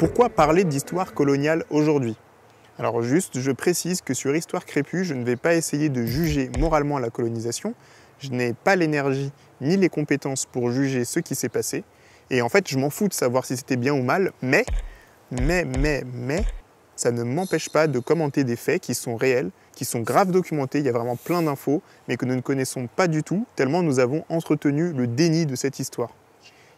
Pourquoi parler d'histoire coloniale aujourd'hui? Alors juste, je précise que sur Histoire Crépue, je ne vais pas essayer de juger moralement la colonisation. Je n'ai pas l'énergie ni les compétences pour juger ce qui s'est passé. Et en fait, je m'en fous de savoir si c'était bien ou mal, mais, ça ne m'empêche pas de commenter des faits qui sont réels, qui sont grave documentés, il y a vraiment plein d'infos, mais que nous ne connaissons pas du tout, tellement nous avons entretenu le déni de cette histoire.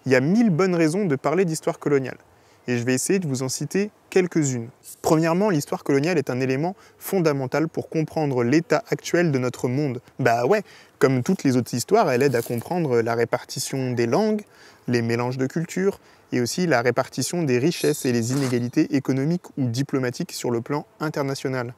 Il y a 1000 bonnes raisons de parler d'histoire coloniale. Et je vais essayer de vous en citer quelques-unes. Premièrement, l'histoire coloniale est un élément fondamental pour comprendre l'état actuel de notre monde. Bah ouais, comme toutes les autres histoires, elle aide à comprendre la répartition des langues, les mélanges de cultures, et aussi la répartition des richesses et les inégalités économiques ou diplomatiques sur le plan international.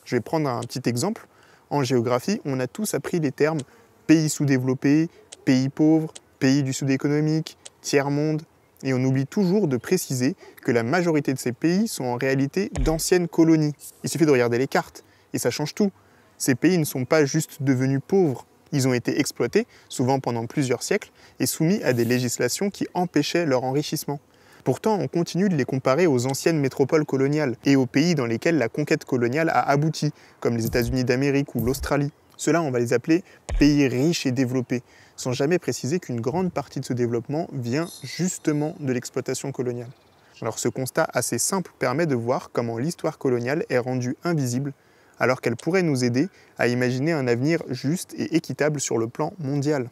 Je vais prendre un petit exemple. En géographie, on a tous appris les termes pays sous-développés, pays pauvres, pays du sud économique, tiers-monde. Et on oublie toujours de préciser que la majorité de ces pays sont en réalité d'anciennes colonies. Il suffit de regarder les cartes, et ça change tout. Ces pays ne sont pas juste devenus pauvres, ils ont été exploités, souvent pendant plusieurs siècles, et soumis à des législations qui empêchaient leur enrichissement. Pourtant, on continue de les comparer aux anciennes métropoles coloniales, et aux pays dans lesquels la conquête coloniale a abouti, comme les États-Unis d'Amérique ou l'Australie. Ceux-là, on va les appeler pays riches et développés, sans jamais préciser qu'une grande partie de ce développement vient justement de l'exploitation coloniale. Alors ce constat assez simple permet de voir comment l'histoire coloniale est rendue invisible, alors qu'elle pourrait nous aider à imaginer un avenir juste et équitable sur le plan mondial.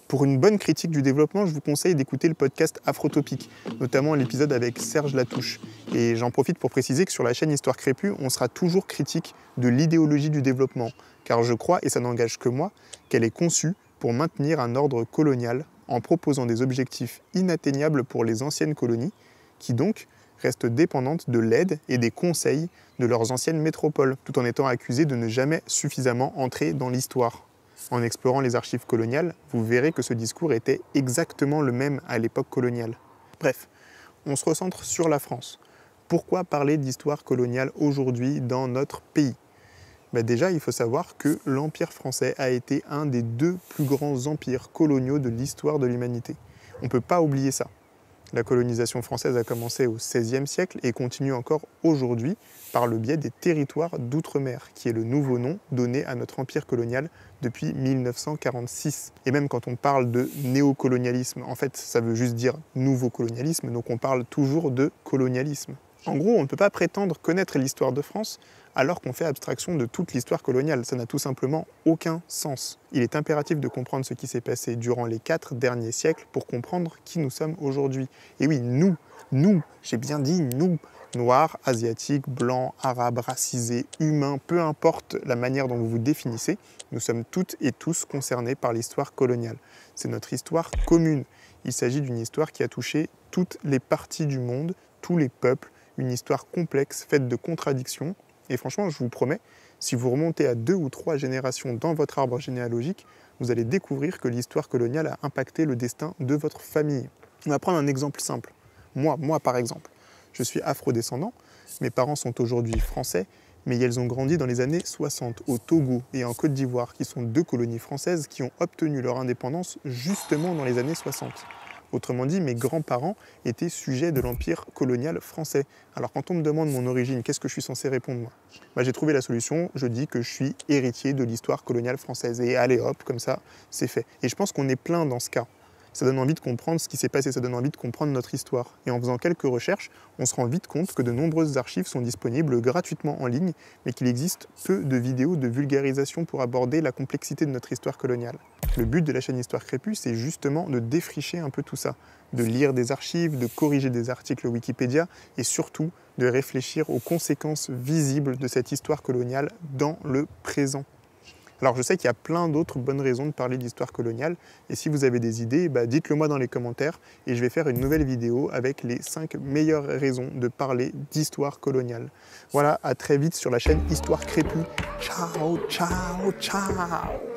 Pour une bonne critique du développement, je vous conseille d'écouter le podcast Afrotopique, notamment l'épisode avec Serge Latouche. Et j'en profite pour préciser que sur la chaîne Histoire Crépue, on sera toujours critique de l'idéologie du développement, car je crois, et ça n'engage que moi, qu'elle est conçue pour maintenir un ordre colonial en proposant des objectifs inatteignables pour les anciennes colonies, qui donc restent dépendantes de l'aide et des conseils de leurs anciennes métropoles, tout en étant accusées de ne jamais suffisamment entrer dans l'histoire. En explorant les archives coloniales, vous verrez que ce discours était exactement le même à l'époque coloniale. Bref, on se recentre sur la France. Pourquoi parler d'histoire coloniale aujourd'hui dans notre pays ? Déjà, il faut savoir que l'Empire français a été un des 2 plus grands empires coloniaux de l'histoire de l'humanité. On ne peut pas oublier ça. La colonisation française a commencé au XVIe siècle et continue encore aujourd'hui par le biais des territoires d'outre-mer, qui est le nouveau nom donné à notre empire colonial depuis 1946. Et même quand on parle de néocolonialisme, en fait, ça veut juste dire nouveau colonialisme, donc on parle toujours de colonialisme. En gros, on ne peut pas prétendre connaître l'histoire de France alors qu'on fait abstraction de toute l'histoire coloniale. Ça n'a tout simplement aucun sens. Il est impératif de comprendre ce qui s'est passé durant les 4 derniers siècles pour comprendre qui nous sommes aujourd'hui. Et oui, nous, j'ai bien dit nous, noirs, asiatiques, blancs, arabes, racisés, humains, peu importe la manière dont vous vous définissez, nous sommes toutes et tous concernés par l'histoire coloniale. C'est notre histoire commune. Il s'agit d'une histoire qui a touché toutes les parties du monde, tous les peuples, une histoire complexe, faite de contradictions. Et franchement, je vous promets, si vous remontez à 2 ou 3 générations dans votre arbre généalogique, vous allez découvrir que l'histoire coloniale a impacté le destin de votre famille. On va prendre un exemple simple. Moi par exemple, je suis afrodescendant, mes parents sont aujourd'hui français, mais ils ont grandi dans les années 60 au Togo et en Côte d'Ivoire, qui sont 2 colonies françaises qui ont obtenu leur indépendance justement dans les années 60. Autrement dit, mes grands-parents étaient sujets de l'empire colonial français. Alors quand on me demande mon origine, qu'est-ce que je suis censé répondre moi ? J'ai trouvé la solution, je dis que je suis héritier de l'histoire coloniale française. Et allez hop, comme ça, c'est fait. Et je pense qu'on est plein dans ce cas. Ça donne envie de comprendre ce qui s'est passé, ça donne envie de comprendre notre histoire. Et en faisant quelques recherches, on se rend vite compte que de nombreuses archives sont disponibles gratuitement en ligne, mais qu'il existe peu de vidéos de vulgarisation pour aborder la complexité de notre histoire coloniale. Le but de la chaîne Histoire Crépue, c'est justement de défricher un peu tout ça, de lire des archives, de corriger des articles Wikipédia et surtout de réfléchir aux conséquences visibles de cette histoire coloniale dans le présent. Alors je sais qu'il y a plein d'autres bonnes raisons de parler d'histoire coloniale et si vous avez des idées, dites-le moi dans les commentaires et je vais faire une nouvelle vidéo avec les 5 meilleures raisons de parler d'histoire coloniale. Voilà, à très vite sur la chaîne Histoire Crépue. Ciao, ciao, ciao!